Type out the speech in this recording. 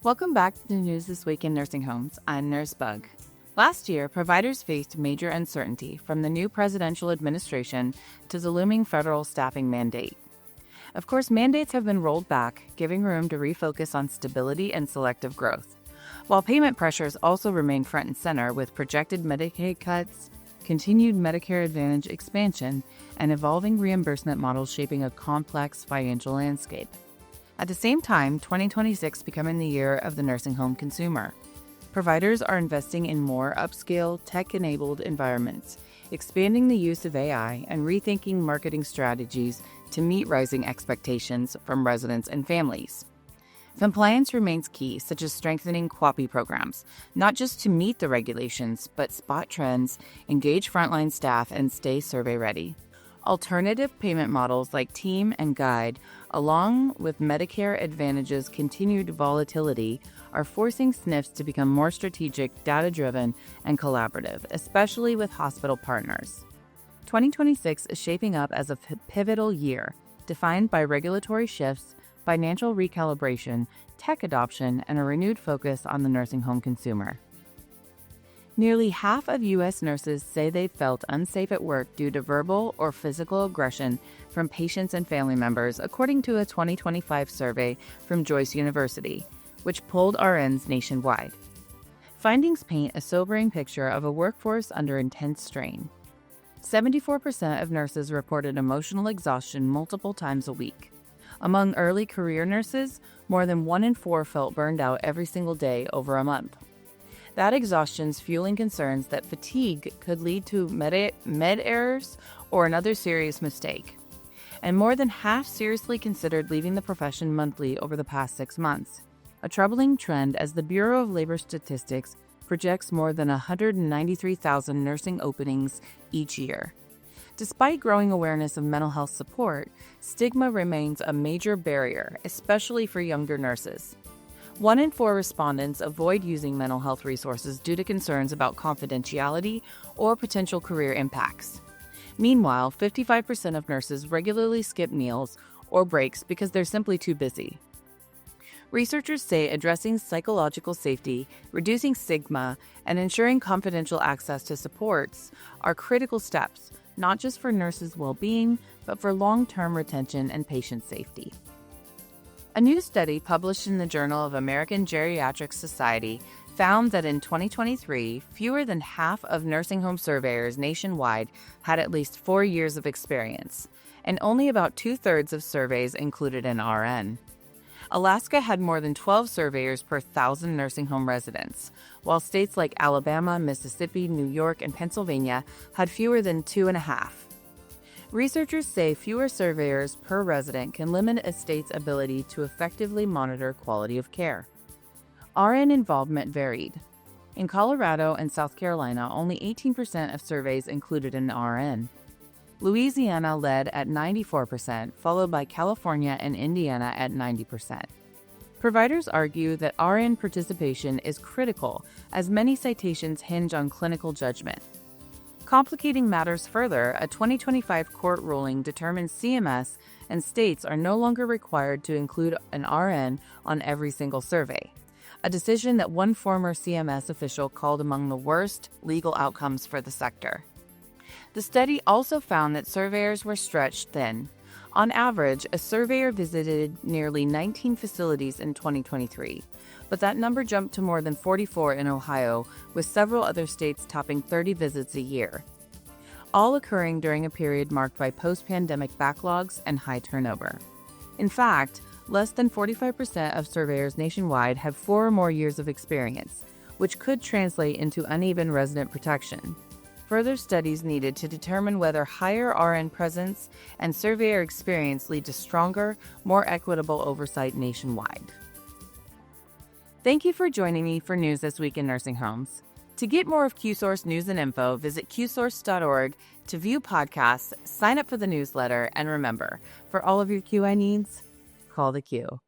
Welcome back to the news this week in nursing homes. I'm Nurse Bug. Last year, providers faced major uncertainty from the new presidential administration to the looming federal staffing mandate. Of course, mandates have been rolled back, giving room to refocus on stability and selective growth. While payment pressures also remain front and center with projected Medicaid cuts, continued Medicare Advantage expansion, and evolving reimbursement models shaping a complex financial landscape. At the same time, 2026 becoming the year of the nursing home consumer. Providers are investing in more upscale, tech-enabled environments, expanding the use of AI, and rethinking marketing strategies to meet rising expectations from residents and families. Compliance remains key, such as strengthening QAPI programs, not just to meet the regulations, but spot trends, engage frontline staff, and stay survey-ready. Alternative payment models like Team and Guide, along with Medicare Advantage's continued volatility, are forcing SNFs to become more strategic, data-driven, and collaborative, especially with hospital partners. 2026 is shaping up as a pivotal year, defined by regulatory shifts, financial recalibration, tech adoption, and a renewed focus on the nursing home consumer. Nearly half of U.S. nurses say they felt unsafe at work due to verbal or physical aggression from patients and family members, according to a 2025 survey from Joyce University, which polled RNs nationwide. Findings paint a sobering picture of a workforce under intense strain. 74% of nurses reported emotional exhaustion multiple times a week. Among early career nurses, more than 1 in 4 felt burned out every single day over a month. That exhaustion's fueling concerns that fatigue could lead to med errors or another serious mistake. And more than half seriously considered leaving the profession monthly over the past 6 months, a troubling trend as the Bureau of Labor Statistics projects more than 193,000 nursing openings each year. Despite growing awareness of mental health support, stigma remains a major barrier, especially for younger nurses. 1 in 4 respondents avoid using mental health resources due to concerns about confidentiality or potential career impacts. Meanwhile, 55% of nurses regularly skip meals or breaks because they're simply too busy. Researchers say addressing psychological safety, reducing stigma, and ensuring confidential access to supports are critical steps, not just for nurses' well-being, but for long-term retention and patient safety. A new study published in the Journal of American Geriatric Society found that in 2023, fewer than half of nursing home surveyors nationwide had at least 4 years of experience, and only about 2/3 of surveys included an RN. Alaska had more than 12 surveyors per 1,000 nursing home residents, while states like Alabama, Mississippi, New York, and Pennsylvania had fewer than 2.5. Researchers say fewer surveyors per resident can limit a state's ability to effectively monitor quality of care. RN involvement varied. In Colorado and South Carolina, only 18% of surveys included an RN. Louisiana led at 94%, followed by California and Indiana at 90%. Providers argue that RN participation is critical, as many citations hinge on clinical judgment. Complicating matters further, a 2025 court ruling determines CMS and states are no longer required to include an RN on every single survey, a decision that one former CMS official called among the worst legal outcomes for the sector. The study also found that surveyors were stretched thin. On average, a surveyor visited nearly 19 facilities in 2023, but that number jumped to more than 44 in Ohio, with several other states topping 30 visits a year, all occurring during a period marked by post-pandemic backlogs and high turnover. In fact, less than 45% of surveyors nationwide have 4 or more years of experience, which could translate into uneven resident protection. Further studies needed to determine whether higher RN presence and surveyor experience lead to stronger, more equitable oversight nationwide. Thank you for joining me for News This Week in Nursing Homes. To get more of Qsource news and info, visit qsource.org to view podcasts, sign up for the newsletter, and remember, for all of your QI needs, call the Q.